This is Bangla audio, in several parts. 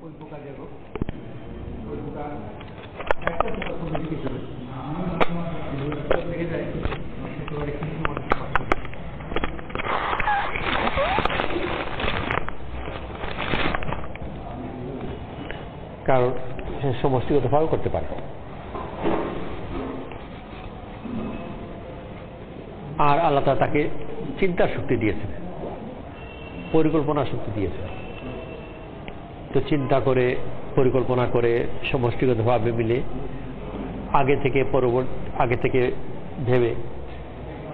ওই পোকা দেব ওই পোকা একটা পোকা খুব বেশি কিছু লেগে যায় একেবারে কিছু কারণ সে সমষ্টিগত ভাবে করতে পারে। আর আল্লাহ তাআলা তাকে চিন্তার শক্তি দিয়েছেন, পরিকল্পনার শক্তি দিয়েছেন। তো চিন্তা করে, পরিকল্পনা করে, সমষ্টিগতভাবে মিলে আগে থেকে ভেবে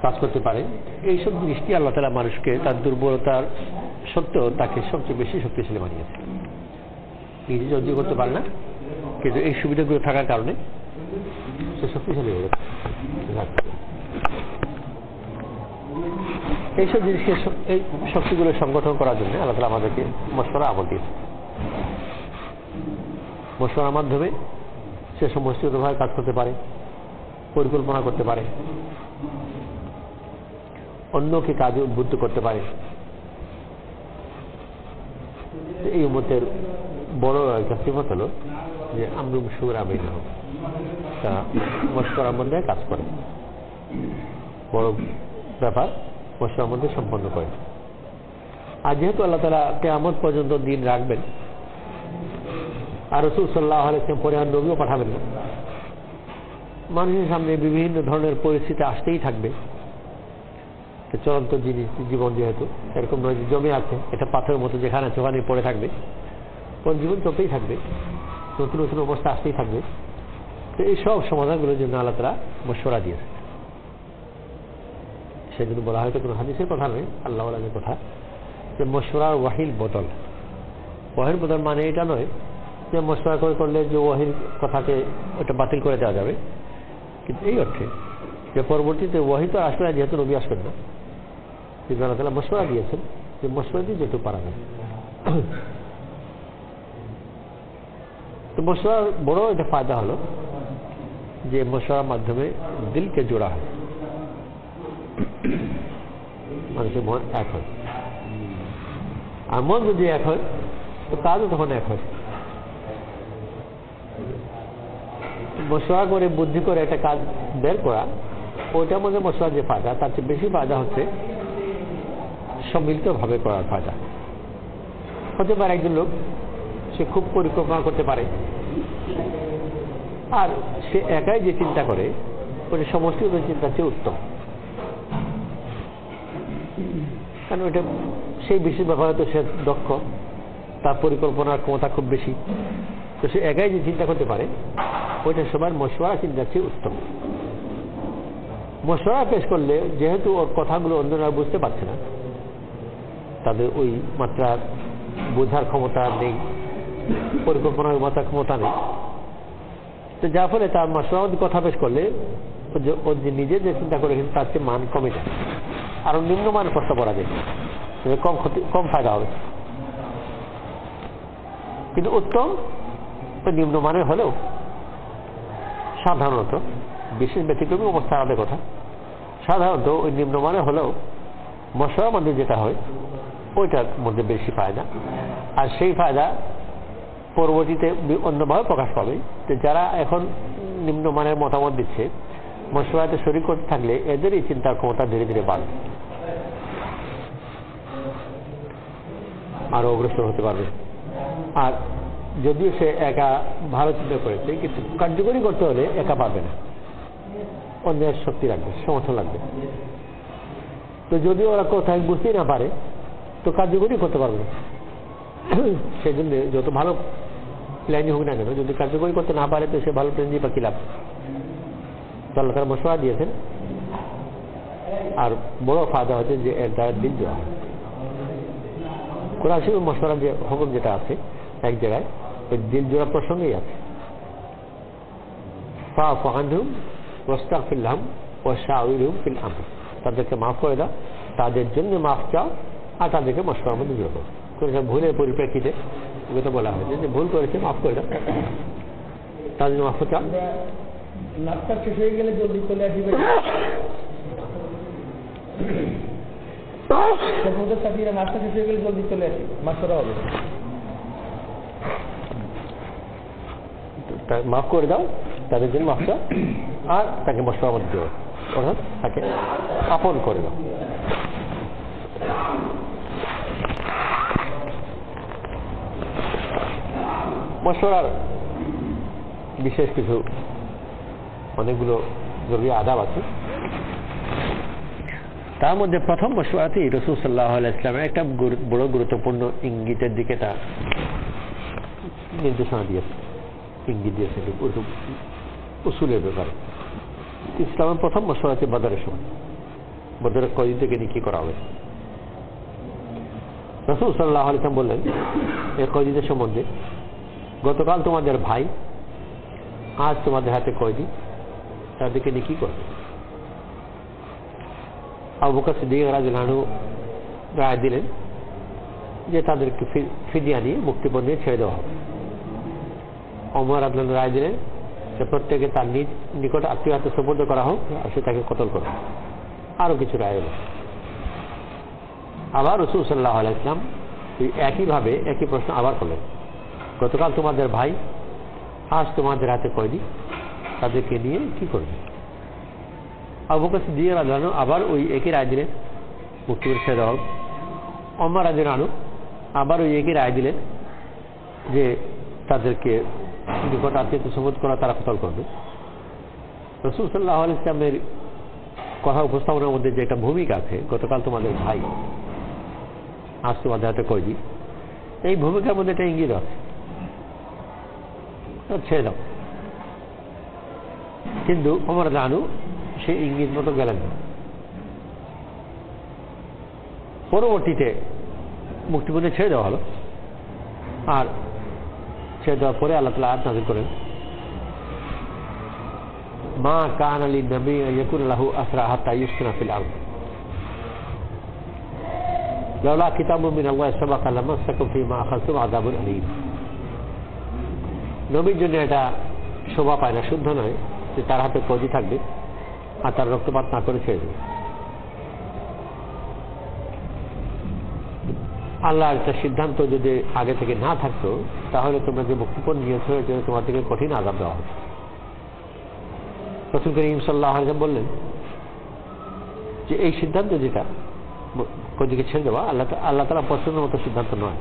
কাজ করতে পারে। এইসব জিনিসটি আল্লাহ তাআলা মানুষকে তার দুর্বলতার সত্ত্বেও তাকে সবচেয়ে বেশি শক্তিশালী বানিয়েছে। নিজে যজ্ঞ করতে পারে না, কিন্তু এই সুবিধাগুলো থাকার কারণে সে শক্তিশালী হয়ে গেছে। এইসব জিনিসকে, এই শক্তিগুলো সংগঠন করার জন্য আল্লাহ তাআলা আমাদেরকে মশওয়ারা আমল দিয়েছে। মশওয়ারার মাধ্যমে সে সমষ্টিগতভাবে কাজ করতে পারে, পরিকল্পনা করতে পারে, অন্যকে কাজে উদ্বুদ্ধ করতে পারে। এই উম্মতের বড় একটা সিফত হলো যে আমরুম শুরা বাইনাহুম, তারা মশওয়ারার মধ্যে কাজ করে, বড় ব্যাপার মশওয়ারার মধ্যে সম্পন্ন করে। আর যেহেতু আল্লাহ তাআলা কিয়ামত পর্যন্ত দিন রাখবেন, আর রাসূল সাল্লাল্লাহু আলাইহি ওয়াসাল্লাম পরে আর নবীও পাঠাবেন না, মানুষের সামনে বিভিন্ন ধরনের পরিস্থিতি আসতেই থাকবে। চলন্ত জীবন যেহেতু এরকম নয় যে জমে আছে, এটা পাথরের মতো যেখানে আছে ওখানে পড়ে থাকবে, কোন জীবন চলতেই থাকবে, নতুন নতুন অবস্থা আসতেই থাকবে। তো এই সব সমাধানগুলোর জন্য আল্লাহ তাআলা মশওয়ারা দিয়েছে। সেজন্য বলা হয়তো কোনো হাদিসের কথা নয়, আল্লাহ ওয়ালাদের কথা, যে মশওয়ারার ওয়াহির বদল। ওয়াহির বদল মানে এটা নয় যে মশওয়ারা করলে যে ওয়াহির কথাকে ওটা বাতিল করে দেওয়া যাবে, কিন্তু এই অর্থে যে পরবর্তীতে ওয়াহি তো আসবে না, যেহেতু নবী আসবেন না, কিন্তু আল্লাহ তাআলা মশওয়ারা দিয়েছেন যে মশওয়ারা দিয়ে যেহেতু পারা যাবে। তো মশওয়ারার বড় একটা ফায়দা হলো যে মশওয়ারার মাধ্যমে দিলকে জোড়া হয়, মানুষের মন এক হয়। আর মন যদি এক হয় তো কাজও তখন এক হয়। মশওয়ারা করে বুদ্ধি করে একটা কাজ বের করা, ওইটার মধ্যে মশওয়ারার যে ফায়দা, তার চেয়ে বেশি ফায়দা হচ্ছে সম্মিলিতভাবে করার ফায়দা। হতে পারে একজন লোক সে খুব পরিকল্পনা করতে পারে, আর সে একাই যে চিন্তা করে ওটা সমষ্টিগত চিন্তার চেয়ে উত্তম, কারণ ওইটা সেই বিশেষ ব্যাপারে তো সে দক্ষ, তার পরিকল্পনার ক্ষমতা খুব বেশি। তো সে একাই যে চিন্তা করতে পারে ওইটা সবার মশওয়ারা চিন্তার চেয়ে উত্তম। মশওয়ারা পেশ করলে যেহেতু ওর কথাগুলো অন্যরা বুঝতে পারছে না, তাদের ওই মাত্রার বোঝার ক্ষমতা নেই, পরিকল্পনার মাত্রার ক্ষমতা নেই, তো যার ফলে তার মশওয়ারা কথা পেশ করলে ও যে নিজে যে চিন্তা করে তার চেয়ে মান কমে যায়, আরো নিম্নমান করতে পারা যায়, কম ফায়দা হবে। কিন্তু উত্তম নিম্নমানের হলেও সাধারণত, বিশেষ ব্যতিক্রমী অবস্থা আলাদা কথা, সাধারণত ওই নিম্নমানের হলেও মশওয়ারার মধ্যে যেটা হয় ওইটার মধ্যে বেশি ফায়দা। আর সেই ফায়দা পরবর্তীতে অন্যভাবে প্রকাশ পাবে। যে যারা এখন নিম্নমানের মতামত দিচ্ছে, মশওয়ারাতে শরীক করতে থাকলে এদেরই চিন্তার ক্ষমতা ধীরে ধীরে বাড়বে, আরো অগ্রসর হতে পারবে। আর যদিও সে একা ভালো চিন্তা করেছে, কিন্তু কার্যকরী করতে হলে একা পারবে না, অন্যের শক্তি লাগবে, সমর্থন লাগবে। তো যদি ওরা কোথায় বুঝতেই না পারে তো কার্যকরী করতে পারবে না। সেই জন্য যত ভালো প্ল্যানই হোক না কেন, যদি কার্যকরী করতে না পারে তো সে ভালো প্ল্যান দিয়ে বা কি লাভ। তো আল্লাহ তাআলা মশওয়ারা দিয়েছেন। আর বড় ফায়দা হচ্ছে যে এর দ্বারা দিল জোড়া হয়। কোরআন শরীফে মশওয়ারার যে হুকুম যেটা আছে এক জায়গায় ওই দিল জোড়া প্রসঙ্গেই আছে, ফাআফু আনহুম ওয়াস্তাগফির লাহুম ওয়াশাউরিরহুম ফিল আমর, তাদেরকে মাফ করে দাও, তাদের জন্য মাফ চাও, আর তাদেরকে মশওয়ারার মধ্যে জোড়া করো। ভুলের পরিপ্রেক্ষিতে তো বলা হয়েছে যে ভুল করেছে মাফ করে দাও, তাদের জন্য মাফ চাও। নাস্তা শেষ হয়ে গেলে জলদি চলে আসবে, সাথীরা নাস্তা শেষ হয়ে গেলে জলদি চলে আসবে, মাস্টাররা হবে। মাফ করে দাও, তাদের জন্য মাফ দাও, আর তাকে মশওয়ারা মধ্যে দেও, অর্থাৎ তাকে আপন করে দাও। মশওয়ারার বিশেষ কিছু অনেকগুলো জরুরি আদাব আছে। তার মধ্যে প্রথম মশওয়ারাতেই রাসূল সাল্লাল্লাহু আলাইহি ওয়াসাল্লামের একটা বড় গুরুত্বপূর্ণ ইঙ্গিতের দিকে তা নির্দেশনা দিয়েছে, ইঙ্গিত দিয়েছে উসুলের ব্যাপারে। ইসলামের প্রথম মশওয়ারা আছে বদরের সময়, বদরের কয়দিন থেকে কি করা হবে। রাসূল সাল্লাল্লাহু আলাইহি ওয়াসাল্লাম বললেন এই কয়দিনের সম্বন্ধে, গতকাল তোমাদের ভাই, আজ তোমাদের হাতে কয়দি, তাদেরকে নিয়ে কি করবে। আবু বকর সিদ্দিক রাদিয়াল্লাহু আনহু রায় দিলেন যে তাদেরকে ফিদিয়া নিয়ে মুক্তিপণ দিয়ে ছেড়ে দেওয়া হবে। ওমর রাদিয়াল্লাহু আনহু রায় দিলেন যে প্রত্যেকে তার নিকট আত্মীয় হাতে সুপর্দ করা হোক, আর সে তাকে কতল করবে। আরো কিছু রায় হলো। আবার রাসূল সাল্লাল্লাহু আলাইহি ওয়াসাল্লাম একইভাবে একই প্রশ্ন আবার করলেন, গতকাল তোমাদের ভাই, আজ তোমাদের হাতে কয়দি, তাদেরকে নিয়ে কি করবে। আবু বকর সিদ্দিক রাদিয়াল্লাহু আনহু আবার ওই একই রায় দিলেন, মুক্তি করে ছেড়ে দেওয়া হোক। ওমর রাদিয়াল্লাহু আনহু আবার ওই একই রায় দিলেন যে তাদেরকে নিকট আত্মীয়তা সুপর্দ করা, তারা কতল করবে। রাসূল সাল্লাল্লাহু আলাইহি ওয়াসাল্লামের কথা উপস্থাপনের মধ্যে যে একটা ভূমিকা আছে, গতকাল তোমাদের ভাই, আজ তোমাদের হাতে কয়দি, এই ভূমিকার মধ্যে একটা ইঙ্গিত আছে, ছেড়ে দাও। কিন্তু ওমর রাদিয়াল্লাহু আনহু সেই ইঙ্গিত মতো গেলেন না। পরবর্তীতে মুক্তিপণে ছেড়ে দেওয়া হলো, আর ছেড়ে দেওয়ার পরে আল্লাহ তাআলা আয়াত নাযিল করেন, মা কানা লিন-নবী ইয়াকুন লাহু আসরা হাত্তা ইউসকিনা ফিল আরদ লাউলা কিতাবুম মিনাল্লাহি সাবাকা লামাসসাকুম ফীমা আখাযতুম আযাবুন আলীম। নবীর জন্য এটা শোভা পায় না, শুদ্ধ নয় যে তার হাতে কয়দি থাকবে আর তার রক্তপাত না করে ছেড়ে দেবে। আল্লাহর একটা সিদ্ধান্ত যদি আগে থেকে না থাকতো, তাহলে তোমরা যে মুক্তিপণ নিয়েছো এর জন্য তোমাদেরকে কঠিন আযাব দেওয়া হবে। রাসূল করিম সাল্লাল্লাহু আলাইহি ওয়াসাল্লাম বললেন যে এই সিদ্ধান্ত যেটা কয়দিকে ছেড়ে দেওয়া, আল্লাহ তাআলা পছন্দের মতো সিদ্ধান্ত নয়,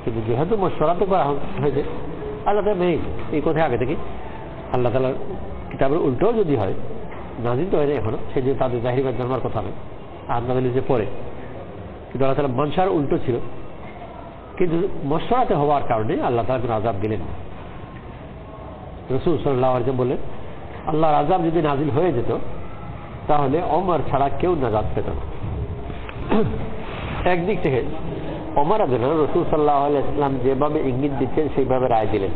কিন্তু যেহেতু মশওয়ারাতে করা হয়েছে, আল্লাহ তাআলা মেনে এই কথা আগে থেকে। আল্লাহ তাআলার কিতাবের উল্টোও যদি হয়, নাযিল তো হয় না এখনো, সেই যে তাদের জাহিরি বা জন্মার কথা নয়, আর নাযিল যে পরে, কিন্তু আল্লাহ তাআলা মনসার উল্টো ছিল। কিন্তু মশওয়ারাতে হওয়ার কারণে আল্লাহ তাআলা কোনো আযাব দিলেন না। রাসূল সাল্লাল্লাহু আলাইহি ওয়াসাল্লাম বললেন, আল্লাহর আযাব যদি নাযিল হয়ে যেত, তাহলে ওমর ছাড়া কেউ নাজাত পেত না। একদিক থেকে ওমর রাদিয়াল্লাহু আনহু রাসূল সাল্লাল্লাহু আলাইহি ওয়াসাল্লাম যেভাবে ইঙ্গিত দিচ্ছেন সেইভাবে রায় দিলেন।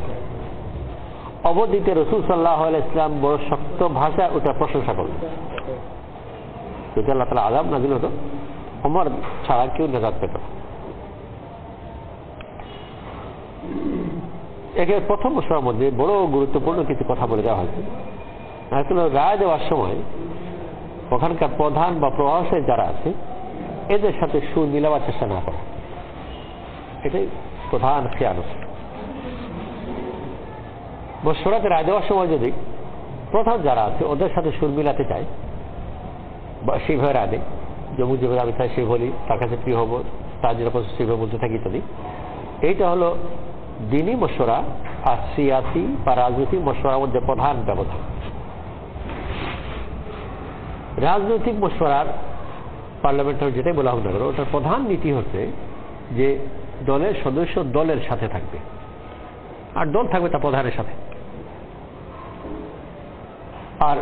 অবদিতে রাসূল সাল্লাল্লাহু আলাইহি ওয়াসাল্লাম বড় শক্ত ভাষায় ওটা প্রশংসা করলেন। যদি আল্লাহ তাআলা আযাব নাযিল হতো, ওমর ছাড়া কেউ নাজাত পেত না। একে প্রথম মশওয়ারার মধ্যে বড় গুরুত্বপূর্ণ কিছু কথা বলে দেওয়া হয়েছে। আসলে রায় দেওয়ার সময় ওখানকার প্রধান বা প্রভাবশালী যারা আছে এদের সাথে সুর মিলাবার চেষ্টা না করা, এটাই প্রধান খেয়ানত। মশওয়ারাতে রায় দেওয়ার সময় যদি প্রধান যারা আছে ওদের সাথে সুর মিলাতে চায় বা সেইভাবে রায় দেয়, যেভাবে আমি চাই সেই বলি, তার কাছে প্রিয় হবো, তার যেটা পছন্দ সেইভাবে বলতে থাকি ইত্যাদি, এইটা হলো দিনী মশওয়ারা আর সিয়াসি বা রাজনৈতিক মশওয়ারার মধ্যে প্রধান ব্যবধান। রাজনৈতিক মশওয়ারার পার্লামেন্টারি যেটাই বলা হোক না কেন, ওটার প্রধান নীতি হচ্ছে যে দলের সদস্য দলের সাথে থাকবে, আর দল থাকবে তা প্রধানের সাথে। আর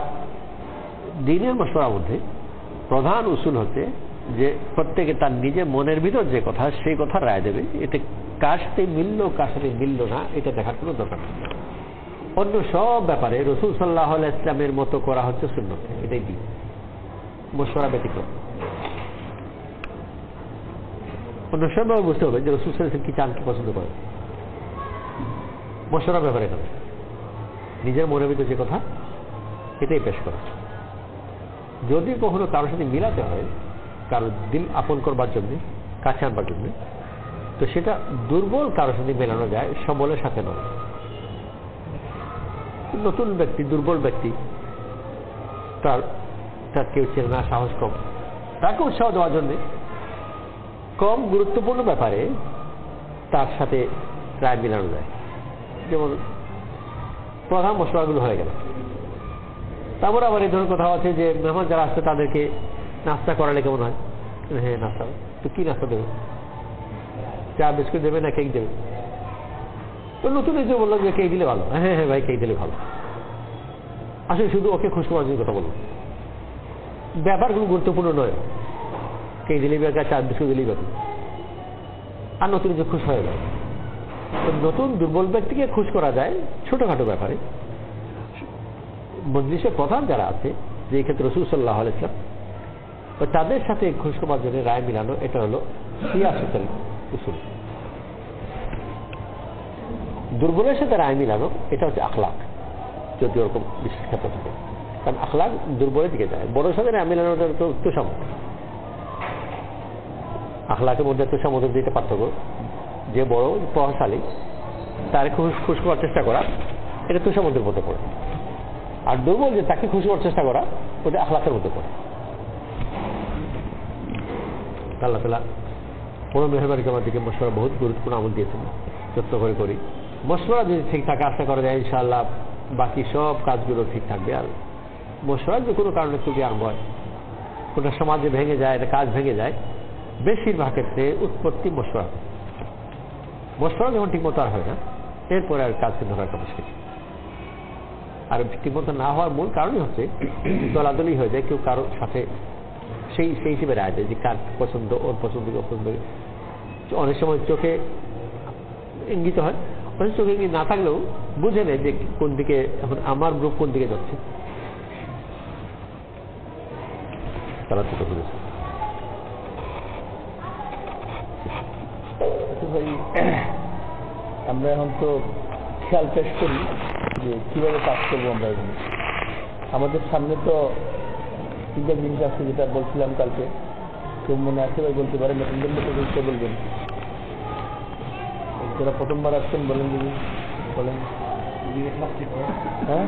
দিনের মশওয়ারার মধ্যে প্রধান উসুল হচ্ছে যে প্রত্যেকে তার নিজের মনের ভিতর যে কথা সেই কথা রায় দেবে, এতে কার সাথে মিললো কার সাথে মিললো না এটা দেখার কোনো দরকার নেই। অন্য সব ব্যাপারে রাসূল সাল্লাল্লাহু আলাইহি ওয়াসাল্লামের মতো করা হচ্ছে সুন্নাত, এটাই দিন, মশওয়ারা ব্যতিক্রম। অন্য সব ব্যাপারে বুঝতে হবে যে রাসূল সাল্লাল্লাহু আলাইহি ওয়াসাল্লাম কি চান, কি পছন্দ করেন। মশওয়ারা ব্যাপারে না, নিজের মনের ভিতর যে কথা এটাই পেশ করা। যদি কখনো কারোর সাথে মিলাতে হয়, কারোর দিল আপন করবার জন্য, কাছে আনবার জন্য, তো সেটা দুর্বল কারোর সাথে মেলানো যায়, সবলের সাথে নয়। নতুন ব্যক্তি, দুর্বল ব্যক্তি, তার কেউ চেনে না, সাহস কম, তাকে উৎসাহ দেওয়ার জন্য কম গুরুত্বপূর্ণ ব্যাপারে তার সাথে রায় মিলানো যায়। যেমন প্রধান মশলাগুলো হয়ে গেল, তারপর আবার এই ধরনের কথা আছে যে মেহমান যারা আসছে তাদেরকে নাস্তা করালে কেমন হয়? হ্যাঁ, নাস্তা। তো কি নাস্তা দেবে? চা বিস্কুট দেবে না কেক দেবে? তো নতুন এসে বললো যে কেক দিলে ভালো। হ্যাঁ হ্যাঁ ভাই, কেক দিলে ভালো। আসলে শুধু ওকে খুশি করার জন্য কথা বললো, ব্যাপারগুলো গুরুত্বপূর্ণ নয়। কেক দিলেই বেকার, চা বিস্কুট দিলেই বেকার, আর নতুন যে খুশ হয়ে যায়। নতুন দুর্বল ব্যক্তিকে খুশ করা যায় ছোটখাটো ব্যাপারে। মজলিসের প্রধান যারা আছে, যে ক্ষেত্রে রাসূল সাল্লাল্লাহু আলাইহি ওয়াসাল্লাম, তো তাদের সাথে খুশ করার জন্য রায় মিলানো, এটা হলো সিয়াসতের উসুল। দুর্বলের সাথে রায় মিলানো, এটা হচ্ছে আখলাক, যদি ওরকম বিশেষ ক্ষেত্র থাকে। কারণ আখলাক দুর্বলের দিকে যায়। বড়োর সাথে রায় মিলানোটা তো তুষামত। আখলাকের মধ্যে তুষামতের দিকে পার্থক্য। যে বড় প্রভাবশালী তার খুশ করার চেষ্টা করা, এটা তুষামতের মধ্যে পড়ে। আর দুর্বল যে তাকে খুশি করার চেষ্টা করা, ওটা আখলাকের মধ্যে পড়ে। আল্লাহ তাআলা বড় মেহরবানি আমার দিকে মশওয়ারা বহুত গুরুত্বপূর্ণ আমল দিয়েছেন, যত্ন করে করি। মশওয়ারা যদি ঠিক থাকে, আশা করা যায় ইনশাআল্লাহ বাকি সব কাজগুলো ঠিক থাকবে। আর মশওয়ারা যে কোনো কারণে ত্রুটি আরম্ভ হয়, কোনটা সমাজে ভেঙে যায়, এটা কাজ ভেঙে যায়, বেশিরভাগ ক্ষেত্রে উৎপত্তি মশওয়ারা। মশওয়ারা যখন ঠিক মতো আর হয় না, এরপরে আর কাজ কিন্তু ধরার কথা শিখে। আর ঠিকমতো না হওয়ার মূল কারণই হচ্ছে দলাদলি হয়ে যায়, কেউ কারোর সাথে সেই হিসেবে রায় দেয় যে কার পছন্দ, ওর পছন্দ, অপছন্দ। অনেক সময় চোখে ইঙ্গিত হয়, অনেক চোখে ইঙ্গিত না থাকলেও বুঝে নেয় যে কোন দিকে এখন আমার গ্রুপ কোন দিকে যাচ্ছে। তারা তো বুঝেছে। ভাই, আমরা এখন তো খেয়াল পেশ করি যে কিভাবে কাজ করবো আমরা। এখানে আমাদের সামনে তো তিনটা জিনিস আছে, যেটা বলছিলাম কালকে। কেউ মনে আছে ভাই বলতে পারেন, নতুনদের মতো বলতে বলবেন। যারা প্রথমবার আসছেন বলেন, যদি বলেন। হ্যাঁ,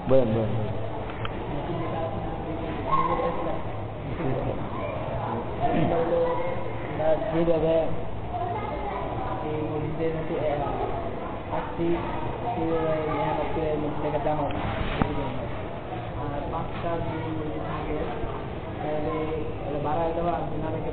বলেন বলেন। যেভাবে এই মসজিদের আসছি, সেইভাবে মেহনত করে মসজিদটাকে জানো। আর 5টা যদি মসজিদ থাকে তাহলে বাড়ায় দেওয়া, না রেখে